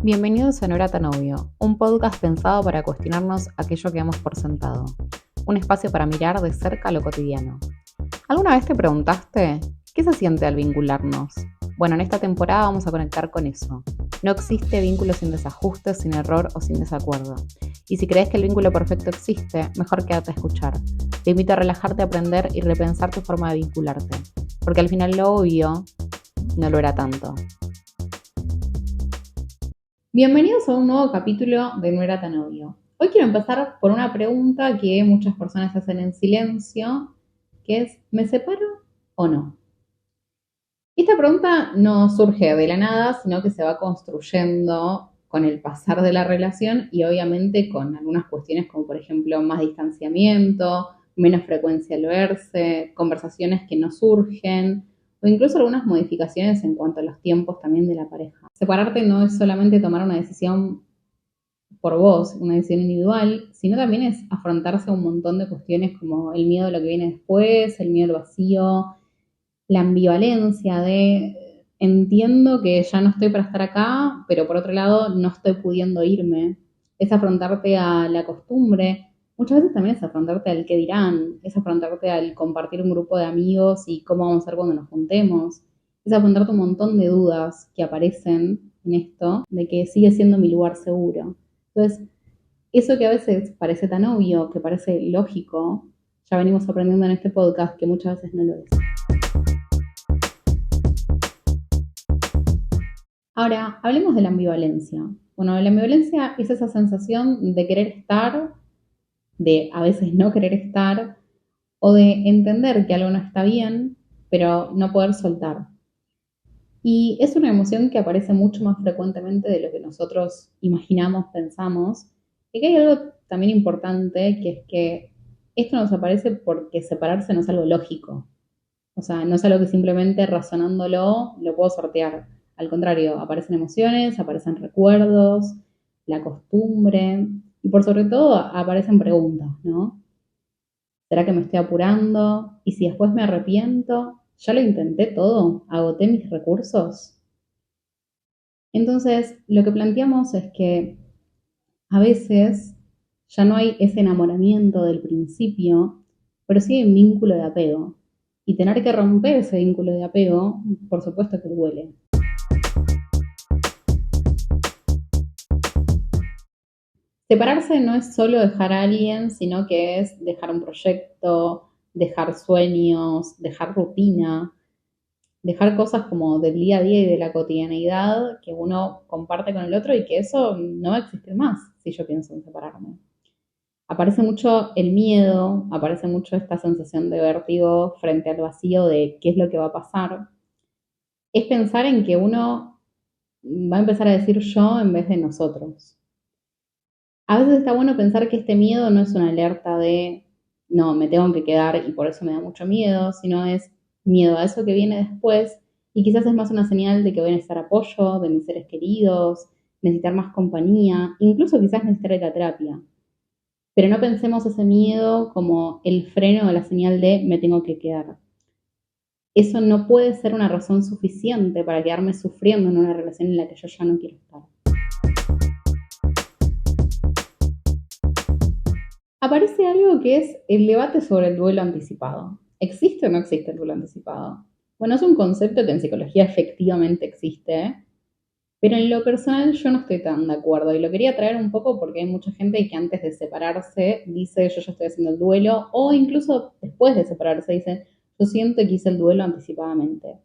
Bienvenidos a No era tan obvio, un podcast pensado para cuestionarnos aquello que damos por sentado. Un espacio para mirar de cerca lo cotidiano. ¿Alguna vez te preguntaste qué se siente al vincularnos? Bueno, en esta temporada vamos a conectar con eso. No existe vínculo sin desajustes, sin error o sin desacuerdo. Y si crees que el vínculo perfecto existe, mejor quédate a escuchar. Te invito a relajarte, a aprender y repensar tu forma de vincularte. Porque al final lo obvio no lo era tanto. Bienvenidos a un nuevo capítulo de No era tan obvio. Hoy quiero empezar por una pregunta que muchas personas hacen en silencio, que es, ¿me separo o no? Esta pregunta no surge de la nada, sino que se va construyendo con el pasar de la relación y obviamente con algunas cuestiones como por ejemplo más distanciamiento, menos frecuencia al verse, conversaciones que no surgen o incluso algunas modificaciones en cuanto a los tiempos también de la pareja. Separarte no es solamente tomar una decisión por vos, una decisión individual, sino también es afrontarse a un montón de cuestiones como el miedo a lo que viene después, el miedo al vacío, la ambivalencia de entiendo que ya no estoy para estar acá, pero por otro lado no estoy pudiendo irme. Es afrontarte a la costumbre. Muchas veces también es afrontarte al qué dirán, es afrontarte al compartir un grupo de amigos y cómo vamos a ser cuando nos juntemos. Es afrontarte un montón de dudas que aparecen en esto, de que sigue siendo mi lugar seguro. Entonces, eso que a veces parece tan obvio, que parece lógico, ya venimos aprendiendo en este podcast que muchas veces no lo es. Ahora, hablemos de la ambivalencia. Bueno, la ambivalencia es esa sensación de querer estar, de a veces no querer estar, o de entender que algo no está bien, pero no poder soltar. Y es una emoción que aparece mucho más frecuentemente de lo que nosotros imaginamos, pensamos. Y que hay algo también importante, que es que esto nos aparece porque separarse no es algo lógico. O sea, no es algo que simplemente razonándolo lo puedo sortear. Al contrario, aparecen emociones, aparecen recuerdos, la costumbre y por sobre todo aparecen preguntas, ¿no? ¿Será que me estoy apurando? ¿Y si después me arrepiento? ¿Ya lo intenté todo? ¿Agoté mis recursos? Entonces, lo que planteamos es que a veces ya no hay ese enamoramiento del principio, pero sí hay un vínculo de apego. Y tener que romper ese vínculo de apego, por supuesto que duele. Separarse no es solo dejar a alguien, sino que es dejar un proyecto, dejar sueños, dejar rutina, dejar cosas como del día a día y de la cotidianeidad que uno comparte con el otro y que eso no va a existir más si yo pienso en separarme. Aparece mucho el miedo, aparece mucho esta sensación de vértigo frente al vacío de qué es lo que va a pasar. Es pensar en que uno va a empezar a decir yo en vez de nosotros. A veces está bueno pensar que este miedo no es una alerta de no, me tengo que quedar y por eso me da mucho miedo, sino es miedo a eso que viene después y quizás es más una señal de que voy a necesitar apoyo de mis seres queridos, necesitar más compañía, incluso quizás necesitar la terapia. Pero no pensemos ese miedo como el freno o la señal de me tengo que quedar. Eso no puede ser una razón suficiente para quedarme sufriendo en una relación en la que yo ya no quiero estar. Aparece algo que es el debate sobre el duelo anticipado. ¿Existe o no existe el duelo anticipado? Bueno, es un concepto que en psicología efectivamente existe, pero en lo personal yo no estoy tan de acuerdo y lo quería traer un poco porque hay mucha gente que antes de separarse dice yo ya estoy haciendo el duelo o incluso después de separarse dice yo siento que hice el duelo anticipadamente.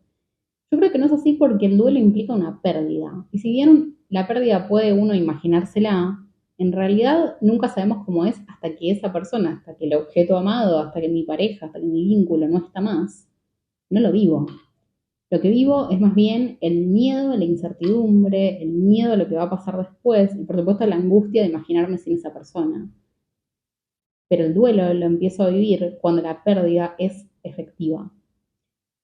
Yo creo que no es así porque el duelo implica una pérdida y si bien la pérdida puede uno imaginársela, en realidad nunca sabemos cómo es hasta que esa persona, hasta que el objeto amado, hasta que mi pareja, hasta que mi vínculo no está más, no lo vivo. Lo que vivo es más bien el miedo, la incertidumbre, el miedo a lo que va a pasar después y por supuesto la angustia de imaginarme sin esa persona. Pero el duelo lo empiezo a vivir cuando la pérdida es efectiva.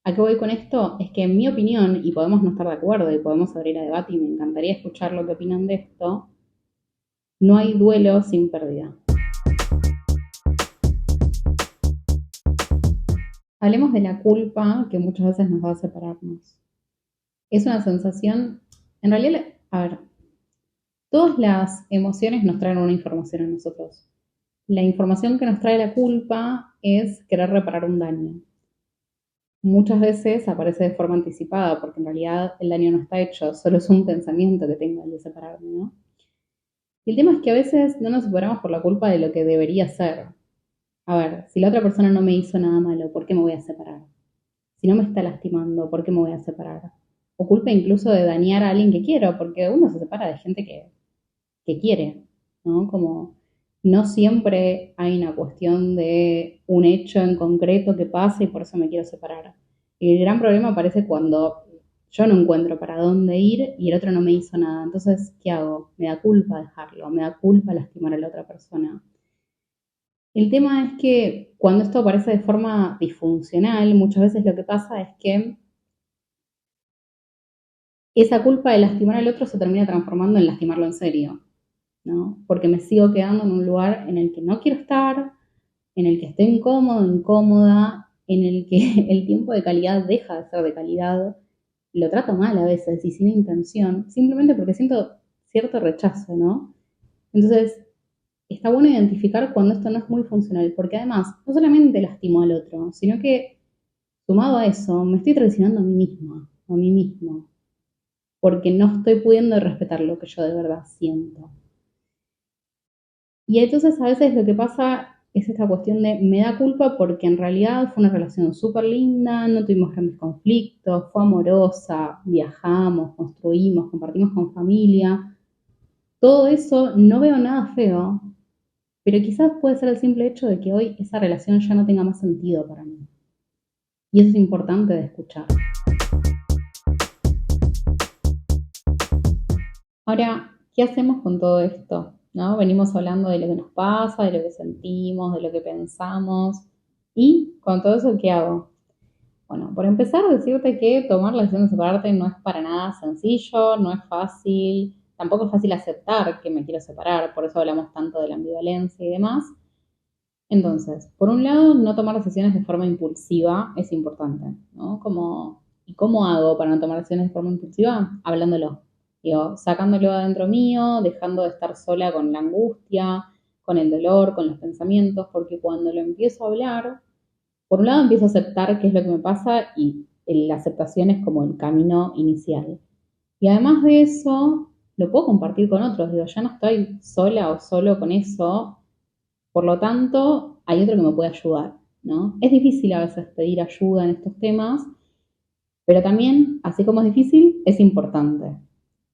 ¿A qué voy con esto? Es que en mi opinión, y podemos no estar de acuerdo y podemos abrir a debate y me encantaría escuchar lo que opinan de esto, no hay duelo sin pérdida. Hablemos de la culpa que muchas veces nos va a separarnos. Es una sensación, en realidad, a ver, Todas las emociones nos traen una información a nosotros. La información que nos trae la culpa es querer reparar un daño. Muchas veces aparece de forma anticipada, porque en realidad el daño no está hecho, solo es un pensamiento que tengo el de separarme, ¿no? Y el tema es que a veces no nos separamos por la culpa de lo que debería ser. A ver, si la otra persona no me hizo nada malo, ¿por qué me voy a separar? Si no me está lastimando, ¿por qué me voy a separar? O culpa incluso de dañar a alguien que quiero, porque uno se separa de gente que quiere, ¿no? Como no siempre hay una cuestión de un hecho en concreto que pasa y por eso me quiero separar. Y el gran problema aparece cuando yo no encuentro para dónde ir y el otro no me hizo nada. Entonces, ¿qué hago? Me da culpa dejarlo, me da culpa lastimar a la otra persona. El tema es que cuando esto aparece de forma disfuncional, muchas veces lo que pasa es que esa culpa de lastimar al otro se termina transformando en lastimarlo en serio, ¿no? Porque me sigo quedando en un lugar en el que no quiero estar, en el que estoy incómodo, incómoda, en el que el tiempo de calidad deja de ser de calidad. Lo trato mal a veces y sin intención, simplemente porque siento cierto rechazo, ¿no? Entonces, está bueno identificar cuando esto no es muy funcional, porque además, no solamente lastimo al otro, sino que, sumado a eso, me estoy traicionando a mí misma, a mí mismo, porque no estoy pudiendo respetar lo que yo de verdad siento. Y entonces a veces lo que pasa es esta cuestión de me da culpa porque en realidad fue una relación súper linda, no tuvimos grandes conflictos, fue amorosa, viajamos, construimos, compartimos con familia. Todo eso no veo nada feo, pero quizás puede ser el simple hecho de que hoy esa relación ya no tenga más sentido para mí. Y eso es importante de escuchar. Ahora, ¿qué hacemos con todo esto? ¿No? Venimos hablando de lo que nos pasa, de lo que sentimos, de lo que pensamos. ¿Y con todo eso qué hago? Bueno, por empezar, decirte que tomar la decisión de separarte no es para nada sencillo, no es fácil, tampoco es fácil aceptar que me quiero separar, por eso hablamos tanto de la ambivalencia y demás. Entonces, por un lado, no tomar decisiones de forma impulsiva es importante, ¿no? ¿Y cómo hago para no tomar decisiones de forma impulsiva? Hablándolo. Digo, sacándolo adentro mío, dejando de estar sola con la angustia, con el dolor, con los pensamientos, porque cuando lo empiezo a hablar, por un lado empiezo a aceptar qué es lo que me pasa y la aceptación es como el camino inicial. Y además de eso, lo puedo compartir con otros. Digo, ya no estoy sola o solo con eso, por lo tanto, hay otro que me puede ayudar, ¿no? Es difícil a veces pedir ayuda en estos temas, pero también, así como es difícil, es importante.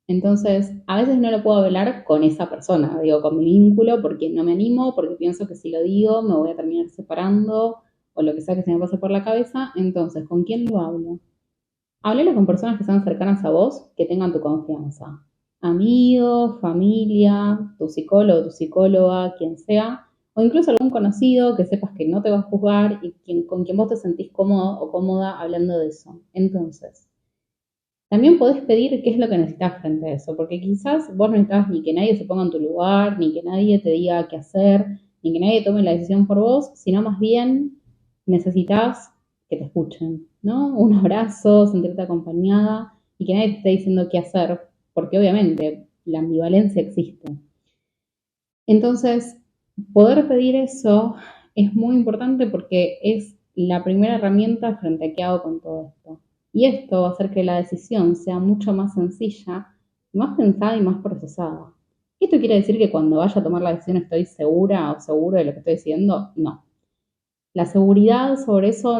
Entonces, a veces no lo puedo hablar con esa persona, digo, con mi vínculo, porque no me animo, porque pienso que si lo digo me voy a terminar separando, o lo que sea que se me pase por la cabeza. Entonces, ¿con quién lo hablo? Háblalo con personas que sean cercanas a vos, que tengan tu confianza. Amigos, familia, tu psicólogo, tu psicóloga, quien sea, o incluso algún conocido que sepas que no te va a juzgar y con quien vos te sentís cómodo o cómoda hablando de eso. Entonces, también podés pedir qué es lo que necesitas frente a eso, porque quizás vos no necesitas ni que nadie se ponga en tu lugar, ni que nadie te diga qué hacer, ni que nadie tome la decisión por vos, sino más bien necesitas que te escuchen, ¿no? Un abrazo, sentirte acompañada y que nadie te esté diciendo qué hacer, porque obviamente la ambivalencia existe. Entonces, poder pedir eso es muy importante porque es la primera herramienta frente a qué hago con todo esto. Y esto va a hacer que la decisión sea mucho más sencilla, más pensada y más procesada. ¿Esto quiere decir que cuando vaya a tomar la decisión estoy segura o seguro de lo que estoy diciendo? No. La seguridad sobre eso,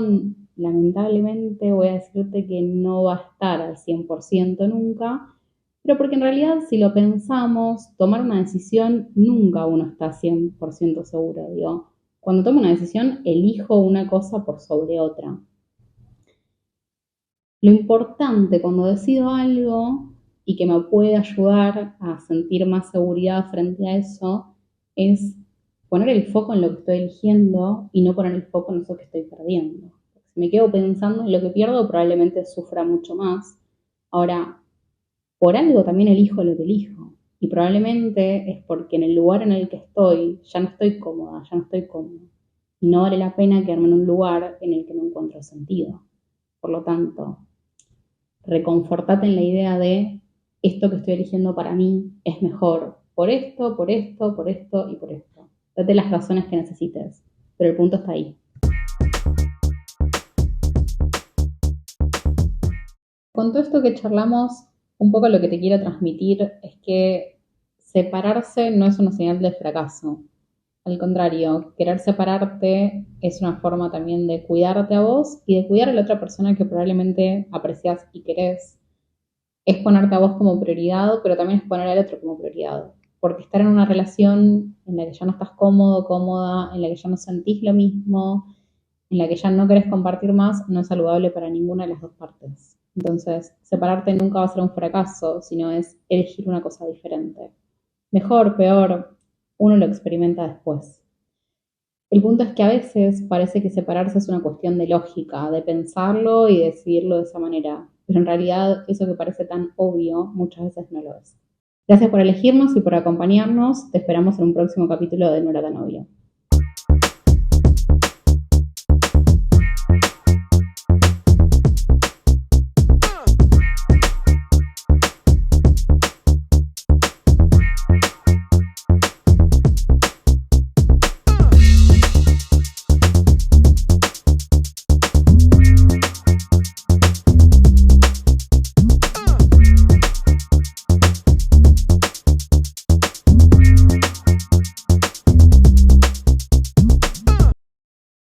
lamentablemente, voy a decirte que no va a estar al 100% nunca, pero porque en realidad si lo pensamos, tomar una decisión, nunca uno está 100% seguro, digo. Cuando tomo una decisión, elijo una cosa por sobre otra. Lo importante cuando decido algo y que me puede ayudar a sentir más seguridad frente a eso es poner el foco en lo que estoy eligiendo y no poner el foco en eso que estoy perdiendo. Si me quedo pensando en lo que pierdo, probablemente sufra mucho más. Ahora, por algo también elijo lo que elijo. Y probablemente es porque en el lugar en el que estoy ya no estoy cómoda, ya no estoy cómoda. Y no vale la pena quedarme en un lugar en el que no encuentro sentido. Por lo tanto, reconfortate en la idea de esto que estoy eligiendo para mí es mejor por esto, por esto, por esto y por esto. Date las razones que necesites, pero el punto está ahí. Con todo esto que charlamos, un poco lo que te quiero transmitir es que separarse no es una señal de fracaso. Al contrario, querer separarte es una forma también de cuidarte a vos y de cuidar a la otra persona que probablemente aprecias y querés. Es ponerte a vos como prioridad, pero también es poner al otro como prioridad. Porque estar en una relación en la que ya no estás cómodo, cómoda, en la que ya no sentís lo mismo, en la que ya no querés compartir más, no es saludable para ninguna de las dos partes. Entonces, separarte nunca va a ser un fracaso, sino es elegir una cosa diferente. Mejor, peor, uno lo experimenta después. El punto es que a veces parece que separarse es una cuestión de lógica, de pensarlo y decidirlo de esa manera, pero en realidad eso que parece tan obvio muchas veces no lo es. Gracias por elegirnos y por acompañarnos. Te esperamos en un próximo capítulo de No era tan obvio.